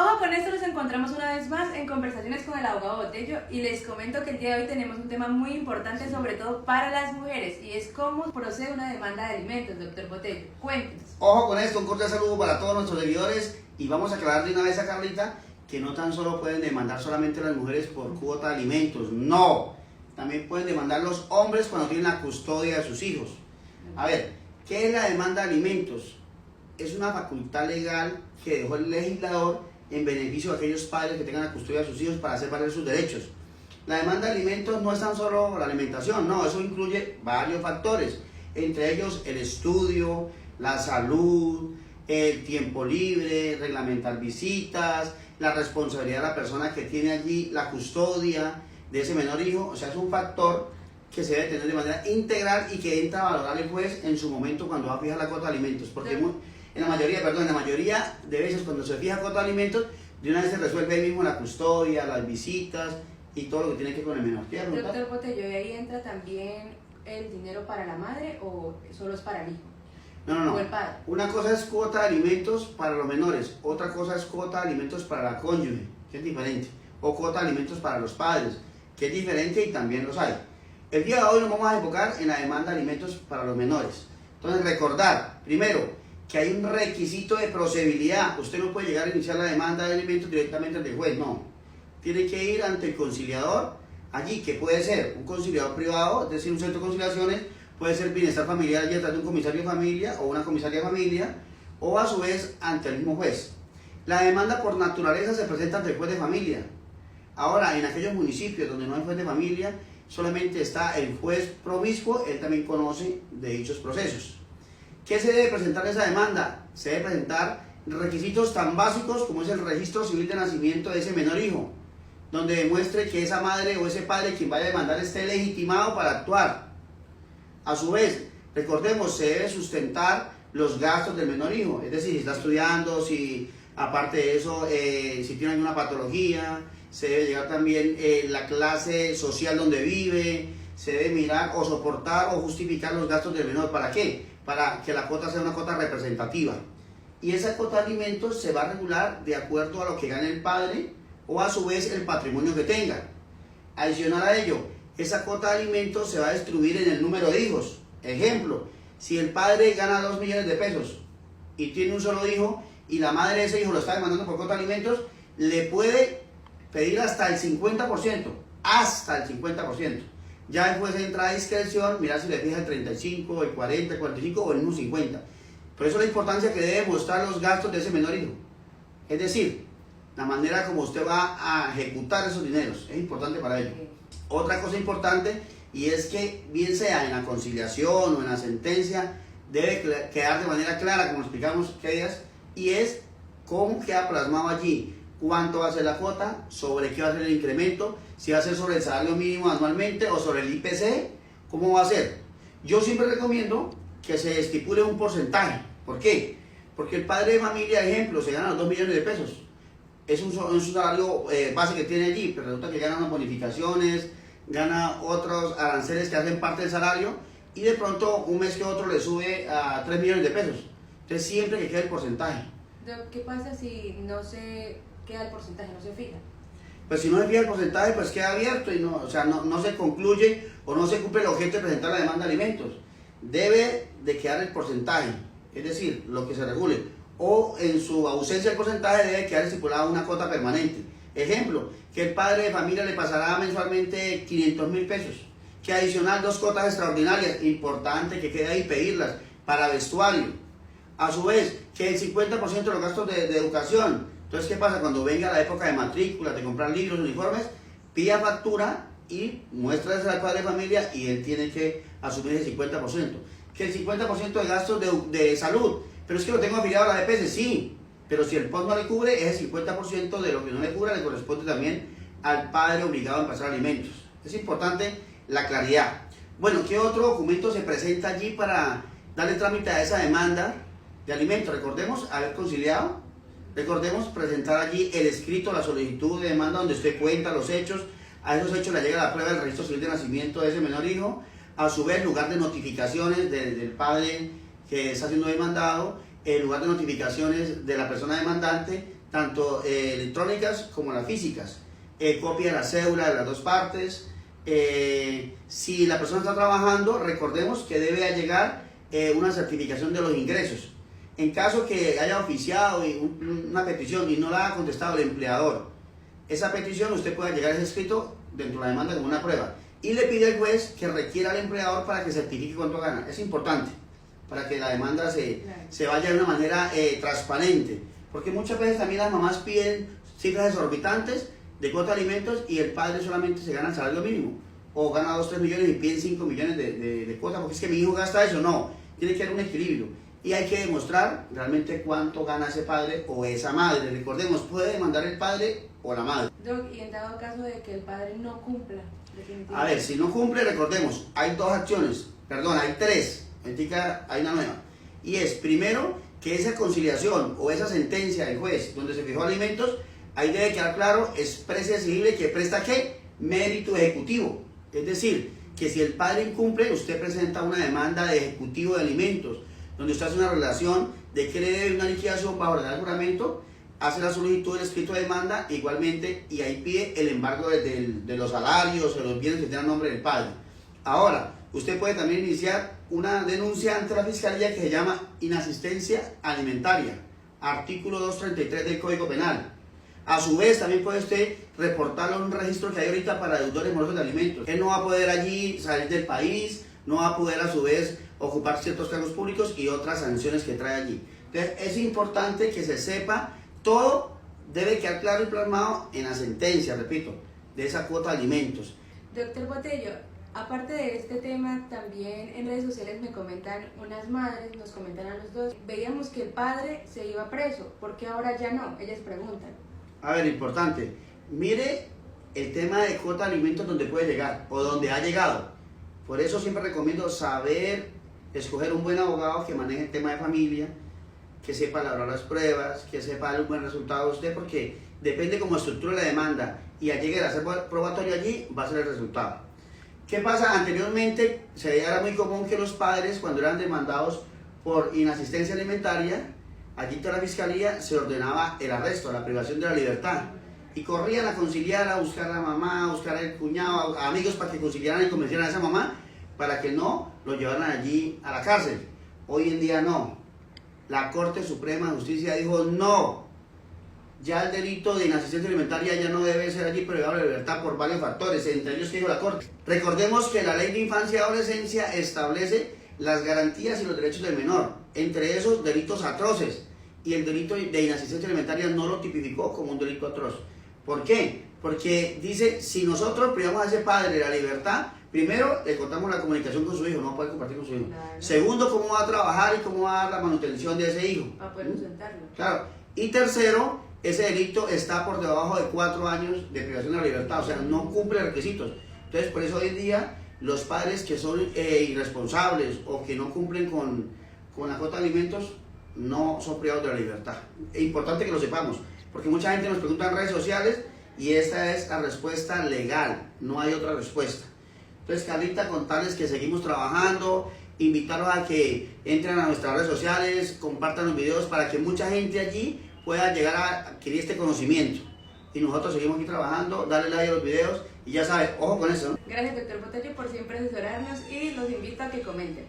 Ojo, con esto nos encontramos una vez más en Conversaciones con el Abogado Botello y les comento que el día de hoy tenemos un tema muy importante, sobre todo para las mujeres, y es cómo procede una demanda de alimentos, doctor Botello. Cuéntenos. Ojo con esto, un cordial saludo para todos nuestros seguidores y vamos a aclarar de una vez a Carlita que no tan solo pueden demandar solamente las mujeres por cuota de alimentos, no, también pueden demandar los hombres cuando tienen la custodia de sus hijos. A ver, ¿qué es la demanda de alimentos? Es una facultad legal que dejó el legislador en beneficio de aquellos padres que tengan la custodia de sus hijos para hacer valer sus derechos. La demanda de alimentos no es tan solo la alimentación, no, eso incluye varios factores, entre ellos el estudio, la salud, el tiempo libre, reglamentar visitas, la responsabilidad de la persona que tiene allí la custodia de ese menor hijo. O sea, es un factor que se debe tener de manera integral y que entra a valorar el juez en su momento cuando va a fijar la cuota de alimentos, porque en la mayoría de veces cuando se fija cuota de alimentos, de una vez se resuelve ahí mismo la custodia, las visitas y todo lo que tiene que ver con el menor. Doctor Botello, ¿y ahí entra también el dinero para la madre o solo es para el hijo? No. ¿O el padre? Una cosa es cuota de alimentos para los menores, otra cosa es cuota de alimentos para la cónyuge, que es diferente, o cuota de alimentos para los padres, que es diferente y también los hay. El día de hoy nos vamos a enfocar en la demanda de alimentos para los menores. Entonces, recordar, primero, que hay un requisito de procedibilidad. Usted no puede llegar a iniciar la demanda de alimentos directamente ante el juez, no. Tiene que ir ante el conciliador, allí, que puede ser un conciliador privado, es decir, un centro de conciliaciones, puede ser bienestar familiar allí atrás de un comisario de familia o una comisaria de familia, o a su vez ante el mismo juez. La demanda por naturaleza se presenta ante el juez de familia. Ahora, en aquellos municipios donde no hay juez de familia, solamente está el juez promiscuo, él también conoce de dichos procesos. ¿Qué se debe presentar en esa demanda? Se debe presentar requisitos tan básicos como es el registro civil de nacimiento de ese menor hijo, donde demuestre que esa madre o ese padre quien vaya a demandar esté legitimado para actuar. A su vez, recordemos, se debe sustentar los gastos del menor hijo, es decir, si está estudiando, si aparte de eso, si tiene alguna patología, se debe llegar también la clase social donde vive, se debe mirar o soportar o justificar los gastos del menor. ¿Para qué? Para que la cuota sea una cuota representativa. Y esa cuota de alimentos se va a regular de acuerdo a lo que gane el padre o a su vez el patrimonio que tenga. Adicional a ello, esa cuota de alimentos se va a distribuir en el número de hijos. Ejemplo, si el padre gana 2 millones de pesos y tiene un solo hijo y la madre de ese hijo lo está demandando por cuota de alimentos, le puede pedir hasta el 50%, hasta el 50%. Ya el juez entra a discreción, mirar si le fija el 35, el 40, el 45 o el mismo 50. Por eso la importancia que debe mostrar los gastos de ese menor hijo. Es decir, la manera como usted va a ejecutar esos dineros, es importante para ello. Otra cosa importante, y es que bien sea en la conciliación o en la sentencia, debe quedar de manera clara, como explicamos que días, y es cómo queda plasmado allí, cuánto va a ser la cuota, sobre qué va a ser el incremento, si va a ser sobre el salario mínimo anualmente o sobre el IPC, cómo va a ser. Yo siempre recomiendo que se estipule un porcentaje. ¿Por qué? Porque el padre de familia, ejemplo, se gana los 2 millones de pesos. Es un salario base que tiene allí, pero resulta que gana unas bonificaciones, gana otros aranceles que hacen parte del salario y de pronto un mes que otro le sube a 3 millones de pesos. Entonces siempre que quede el porcentaje. ¿Qué pasa si no se queda el porcentaje, no se fija? Pues si no se fija el porcentaje, pues queda abierto y no se concluye o no se cumple el objeto de presentar la demanda de alimentos. Debe de quedar el porcentaje, es decir, lo que se regule, o en su ausencia el porcentaje debe quedar estipulada una cuota permanente. Ejemplo, que el padre de familia le pasará mensualmente 500.000 pesos, que adicional 2 cuotas extraordinarias, importante que quede ahí pedirlas, para vestuario. A su vez, que el 50% de los gastos de educación. Entonces, ¿qué pasa? Cuando venga la época de matrícula, de comprar libros, uniformes, pida factura y muéstrase al padre de familia y él tiene que asumir el 50%. Que el 50% de gastos de salud, pero es que lo tengo afiliado a la EPS, sí, pero si el POS no le cubre, es el 50% de lo que no le cubra, le corresponde también al padre obligado a pasar alimentos. Es importante la claridad. Bueno, ¿qué otro documento se presenta allí para darle trámite a esa demanda de alimentos? Recordemos haber conciliado, recordemos presentar allí el escrito, la solicitud de demanda donde usted cuenta los hechos, a esos hechos le llega la prueba del registro civil de nacimiento de ese menor hijo, a su vez lugar de notificaciones del padre que está siendo demandado, el lugar de notificaciones de la persona demandante, tanto electrónicas como las físicas. Copia de la cédula de las dos partes. Si la persona está trabajando, recordemos que debe llegar una certificación de los ingresos. En caso que haya oficiado una petición y no la haya contestado el empleador, esa petición usted puede llegar a ese escrito dentro de la demanda como una prueba y le pide al juez que requiera al empleador para que certifique cuánto gana. Es importante para que la demanda se vaya de una manera transparente, porque muchas veces también las mamás piden cifras exorbitantes de cuota de alimentos y el padre solamente se gana el salario mínimo o gana 2 o 3 millones y piden 5 millones de cuota porque es que mi hijo gasta eso. No, tiene que haber un equilibrio y hay que demostrar realmente cuánto gana ese padre o esa madre. Recordemos, puede demandar el padre o la madre. Doc, y en dado caso de que el padre no cumpla, definitivamente. A ver, si no cumple, recordemos, hay dos acciones, perdón, hay tres, hay una nueva. Y es, primero, que esa conciliación o esa sentencia del juez donde se fijó alimentos, ahí debe quedar claro, expresa y exigible que presta ¿qué? Mérito ejecutivo. Es decir, que si el padre incumple, usted presenta una demanda de ejecutivo de alimentos, donde usted hace una relación de que le debe una liquidación bajo el juramento, hace la solicitud del escrito de demanda igualmente y ahí pide el embargo de los salarios o los bienes que tengan nombre del padre. Ahora, usted puede también iniciar una denuncia ante la Fiscalía que se llama inasistencia alimentaria, artículo 233 del Código Penal. A su vez, también puede usted reportarlo en un registro que hay ahorita para deudores morosos de alimentos. Él no va a poder allí salir del país, no va a poder a su vez ocupar ciertos cargos públicos y otras sanciones que trae allí. Entonces, es importante que se sepa. Todo debe quedar claro y plasmado en la sentencia, repito, de esa cuota de alimentos. Doctor Botello, aparte de este tema, también en redes sociales me comentan unas madres, nos comentan a los dos, veíamos que el padre se iba preso, ¿por qué ahora ya no? Ellas preguntan. A ver, importante, mire el tema de cuota de alimentos donde puede llegar o donde ha llegado. Por eso siempre recomiendo saber escoger un buen abogado que maneje el tema de familia, que sepa elaborar las pruebas, que sepa dar un buen resultado a usted, porque depende cómo estructure la demanda y al llegar a ser probatorio allí, va a ser el resultado. ¿Qué pasa? Anteriormente era muy común que los padres, cuando eran demandados por inasistencia alimentaria, allí en la Fiscalía se ordenaba el arresto, la privación de la libertad, y corrían a conciliar, a buscar a la mamá, a buscar al cuñado, a amigos para que conciliaran y convencieran a esa mamá, para que no lo llevaran allí a la cárcel. Hoy en día no. La Corte Suprema de Justicia dijo no, ya el delito de inasistencia alimentaria ya no debe ser allí privado de libertad por varios factores, entre ellos que dijo la Corte. Recordemos que la Ley de Infancia y Adolescencia establece las garantías y los derechos del menor, entre esos delitos atroces, y el delito de inasistencia alimentaria no lo tipificó como un delito atroz. ¿Por qué? Porque dice, si nosotros privamos a ese padre de la libertad, primero, le cortamos la comunicación con su hijo, no va a poder compartir con su hijo. Claro. Segundo, cómo va a trabajar y cómo va a dar la manutención de ese hijo. Para poder sustentarlo. Claro. Y tercero, ese delito está por debajo de 4 años de privación de la libertad, o sea, no cumple requisitos. Entonces, por eso hoy en día, los padres que son irresponsables o que no cumplen con la cuota de alimentos, no son privados de la libertad. Es importante que lo sepamos, porque mucha gente nos pregunta en redes sociales y esta es la respuesta legal, no hay otra respuesta. Entonces, Carlita, contarles que seguimos trabajando, invitarlos a que entren a nuestras redes sociales, compartan los videos para que mucha gente allí pueda llegar a adquirir este conocimiento. Y nosotros seguimos aquí trabajando, darle like a los videos y ya saben, ojo con eso, ¿no? Gracias, doctor Botello, por siempre asesorarnos y los invito a que comenten.